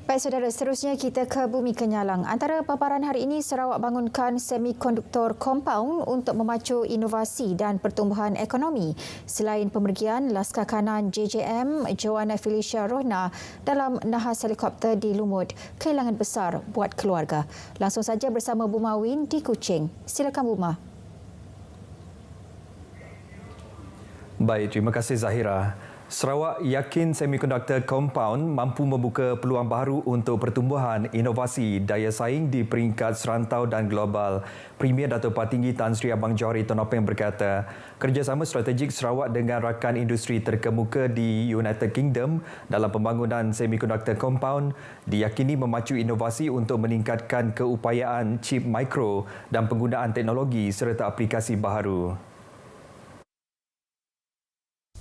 Baik saudara, seterusnya kita ke Bumi Kenyalang. Antara paparan hari ini, Sarawak bangunkan semikonduktor kompaun untuk memacu inovasi dan pertumbuhan ekonomi. Selain pemergian Laskar Kanan JJM Joanna Felicia Rohna dalam nahas helikopter di Lumut, kehilangan besar buat keluarga. Langsung saja bersama Buma Win di Kuching. Silakan Buma. Baik, terima kasih Zahira. Sarawak yakin semikonduktor kompaun mampu membuka peluang baru untuk pertumbuhan inovasi daya saing di peringkat serantau dan global. Premier Dato' Patinggi Tan Sri Abang Johari Tonopeng berkata, kerjasama strategik Sarawak dengan rakan industri terkemuka di United Kingdom dalam pembangunan semikonduktor kompaun diyakini memacu inovasi untuk meningkatkan keupayaan chip mikro dan penggunaan teknologi serta aplikasi baharu.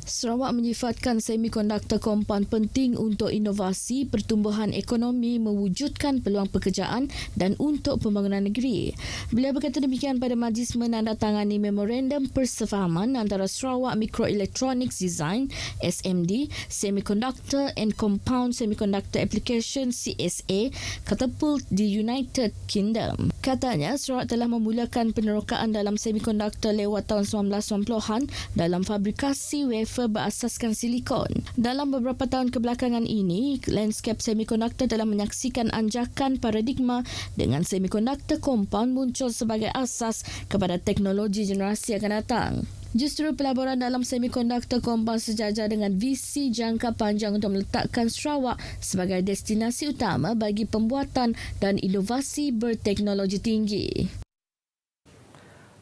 Sarawak menyifatkan semikonduktor kompaun penting untuk inovasi, pertumbuhan ekonomi, mewujudkan peluang pekerjaan dan untuk pembangunan negeri. Beliau berkata demikian pada majlis menandatangani memorandum persefahaman antara Sarawak Microelectronics Design SMD, Semiconductor and Compound Semiconductor Application CSA, Catapult di United Kingdom. Katanya Sarawak telah memulakan penerokaan dalam semikonduktor lewat tahun 1990-an dalam fabrikasi wafer berasaskan silikon. Dalam beberapa tahun kebelakangan ini, landscape semikonduktor telah menyaksikan anjakan paradigma dengan semikonduktor kompaun muncul sebagai asas kepada teknologi generasi akan datang. Justru pelaburan dalam semikonduktor kompaun sejajar dengan visi jangka panjang untuk meletakkan Sarawak sebagai destinasi utama bagi pembuatan dan inovasi berteknologi tinggi.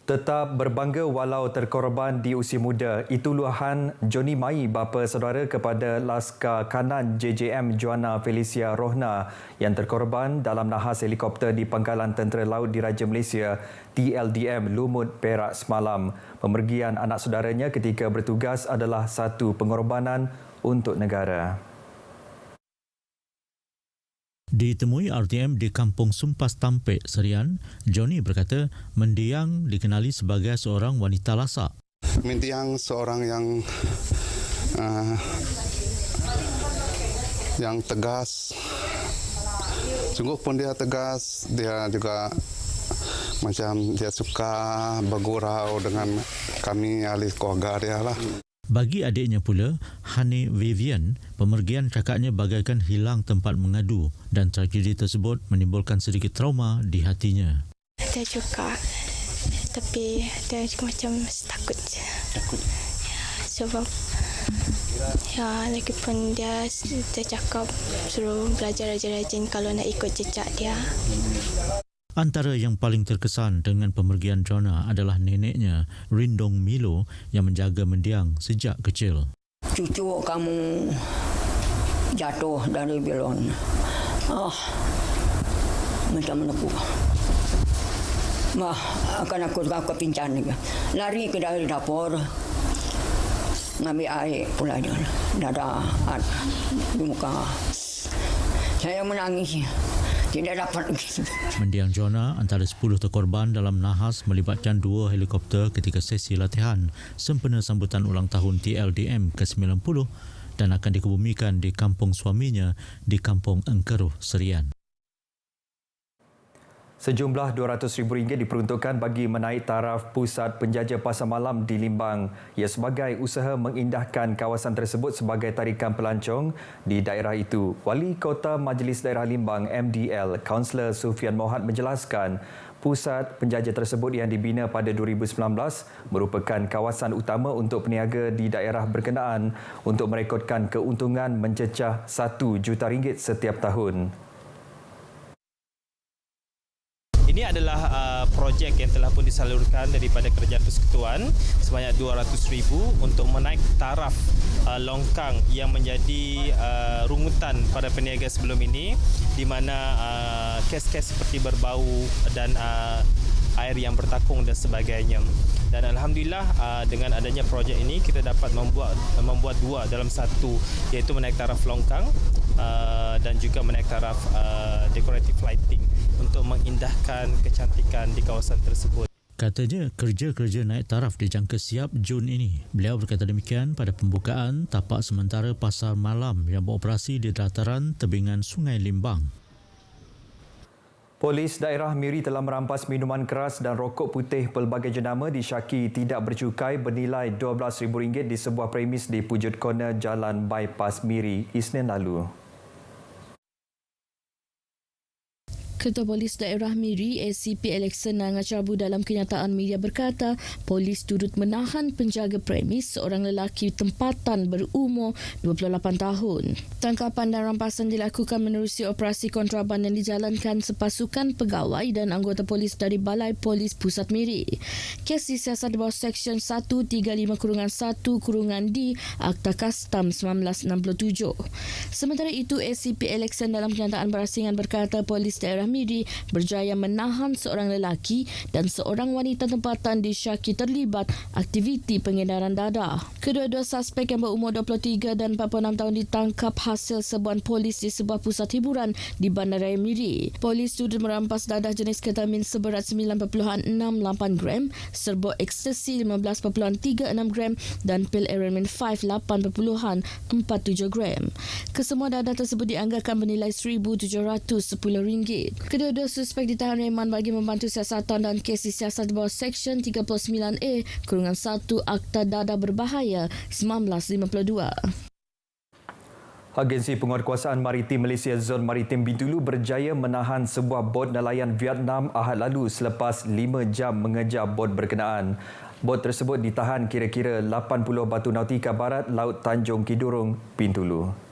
Tetap berbangga walau terkorban di usia muda. Itu luahan Johnny Mai, bapa saudara kepada Laskar Kanan JJM Joanna Felicia Rohna yang terkorban dalam nahas helikopter di Pangkalan Tentera Laut Diraja Malaysia TLDM Lumut, Perak semalam. Pemergian anak saudaranya ketika bertugas adalah satu pengorbanan untuk negara. Ditemui RTM di Kampung Sumpas Tampek, Serian, Johnny berkata mendiang dikenali sebagai seorang wanita lasak. Mendiang seorang yang tegas. Sungguh pun dia tegas, dia juga macam dia suka bergurau dengan kami ahli keluarga dia lah. Bagi adiknya pula, Hani Vivian, pemergian kakaknya bagaikan hilang tempat mengadu dan tragedi tersebut menimbulkan sedikit trauma di hatinya. Ada juga, tapi ada juga macam takut je. Takut? Ya, sebab lagipun dia cakap suruh belajar rajin-rajin kalau nak ikut jejak dia. Antara yang paling terkesan dengan pemergian Joanna adalah neneknya, Rindong Milo, yang menjaga mendiang sejak kecil. Cucu kamu jatuh dari belon. Macam mana aku? Akan aku kepincan juga. Lari ke dari dapur, ngambil air pula dia. Dada di muka. Saya menangis. Tidak dapat. Mendiang Joanna antara 10 terkorban dalam nahas melibatkan 2 helikopter ketika sesi latihan sempena sambutan ulang tahun TLDM ke-90 dan akan dikebumikan di kampung suaminya di Kampung Engkeruh, Serian. Sejumlah RM200,000 diperuntukkan bagi menaik taraf pusat penjaja pasar malam di Limbang. Ia sebagai usaha mengindahkan kawasan tersebut sebagai tarikan pelancong di daerah itu. Wali Kota Majlis Daerah Limbang MDL, Kaunselor Sufian Mohad menjelaskan, pusat penjaja tersebut yang dibina pada 2019 merupakan kawasan utama untuk peniaga di daerah berkenaan untuk merekodkan keuntungan mencecah RM1 juta setiap tahun. Ini adalah projek yang telah pun disalurkan daripada Kerajaan Persekutuan sebanyak RM200,000 untuk menaik taraf longkang yang menjadi rungutan pada peniaga sebelum ini, di mana kes-kes seperti berbau dan air yang bertakung dan sebagainya. Dan alhamdulillah dengan adanya projek ini kita dapat membuat dua dalam satu, iaitu menaik taraf longkang dan juga menaik taraf decorative lighting untuk mengindahkan kecantikan di kawasan tersebut. Katanya kerja-kerja naik taraf dijangka siap Jun ini. Beliau berkata demikian pada pembukaan tapak sementara pasar malam yang beroperasi di dataran tebingan Sungai Limbang. Polis daerah Miri telah merampas minuman keras dan rokok putih pelbagai jenama disyaki tidak bercukai bernilai RM12,000 di sebuah premis di Pujut Corner Jalan Bypass Miri Isnin lalu. Ketua Polis Daerah Miri, ACP Alexander Nangacabu dalam kenyataan media berkata, polis turut menahan penjaga premis seorang lelaki tempatan berumur 28 tahun. Tangkapan dan rampasan dilakukan menerusi operasi kontraban yang dijalankan sepasukan pegawai dan anggota polis dari Balai Polis Pusat Miri. Kes disiasat di bawah Seksyen 135-1-D Akta Kastam 1967. Sementara itu, ACP Alexander dalam kenyataan berasingan berkata polis daerah Miri berjaya menahan seorang lelaki dan seorang wanita tempatan disyaki terlibat aktiviti pengedaran dadah. Kedua-dua suspek yang berumur 23 dan 46 tahun ditangkap hasil serbuan polis di sebuah pusat hiburan di Bandaraya Miri. Polis turut merampas dadah jenis ketamin seberat 9.68 gram, serbuk ekstasi 15.36 gram dan pil Aramin 5 8.47 gram. Kesemua dadah tersebut dianggarkan bernilai RM1,710. Kedua-dua suspek ditahan reman bagi membantu siasatan dan kes disiasat di bawah Seksyen 39A-1 Akta Dadah Berbahaya 1952. Agensi Penguatkuasaan Maritim Malaysia Zon Maritim Bintulu berjaya menahan sebuah bot nelayan Vietnam Ahad lalu selepas 5 jam mengejar bot berkenaan. Bot tersebut ditahan kira-kira 80 Batu Nautika Barat, Laut Tanjung Kidurong, Bintulu.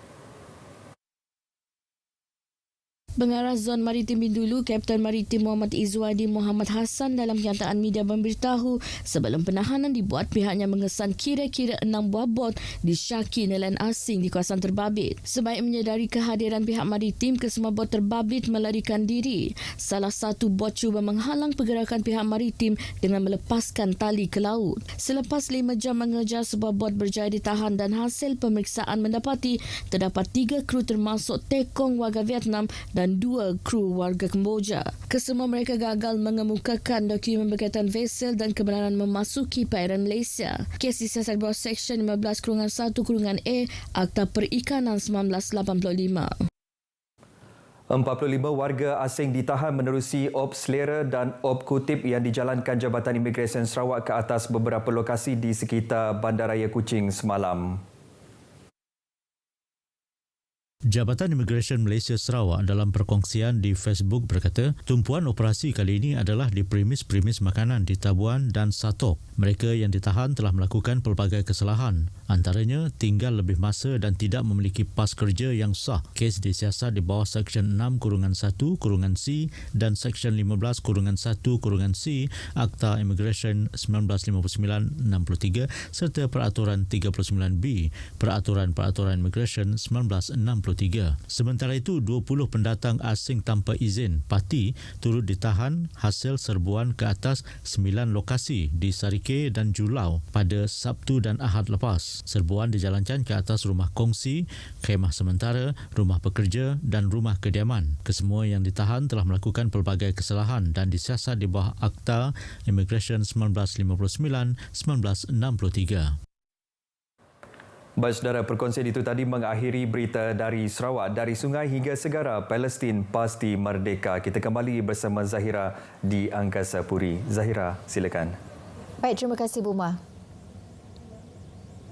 Pengarah Zon Maritim Bintulu, Kapten Maritim Muhammad Izwadi Muhammad Hassan dalam kenyataan media memberitahu sebelum penahanan dibuat, pihaknya mengesan kira-kira 6 buah bot disyaki nelayan asing di kawasan terbabit. Sebaik menyedari kehadiran pihak maritim, kesemua bot terbabit melarikan diri. Salah satu bot cuba menghalang pergerakan pihak maritim dengan melepaskan tali ke laut. Selepas 5 jam mengejar, sebuah bot berjaya ditahan dan hasil pemeriksaan mendapati terdapat 3 kru termasuk tekong warga Vietnam dan 2 kru warga Kemboja. Kesemua mereka gagal mengemukakan dokumen berkaitan vesel dan kebenaran memasuki perairan Malaysia. Kes disiasat bawah Seksyen 15-1-A Akta Perikanan 1985. 45 warga asing ditahan menerusi op selera dan op kutip yang dijalankan Jabatan Imigresen Sarawak ke atas beberapa lokasi di sekitar Bandaraya Kuching semalam. Jabatan Imigresen Malaysia Sarawak dalam perkongsian di Facebook berkata, tumpuan operasi kali ini adalah di premis-premis makanan di Tabuan dan Satok. Mereka yang ditahan telah melakukan pelbagai kesalahan, antaranya tinggal lebih masa dan tidak memiliki pas kerja yang sah. Kes disiasat di bawah Seksyen 6-1-C dan Seksyen 15-1-C Akta Imigresen 1959-63 serta Peraturan 39B Peraturan Imigresen 1963. Sementara itu, 20 pendatang asing tanpa izin parti turut ditahan hasil serbuan ke atas 9 lokasi di Sarike dan Julau pada Sabtu dan Ahad lepas. Serbuan dijalankan ke atas rumah kongsi, khemah sementara, rumah pekerja dan rumah kediaman. Kesemua yang ditahan telah melakukan pelbagai kesalahan dan disiasat di bawah Akta Imigresen 1959-1963. Baik saudara, perkongsian itu tadi mengakhiri berita dari Sarawak. Dari sungai hingga segara, Palestin pasti merdeka. Kita kembali bersama Zahira di Angkasa Puri. Zahira, silakan. Baik, terima kasih Buma.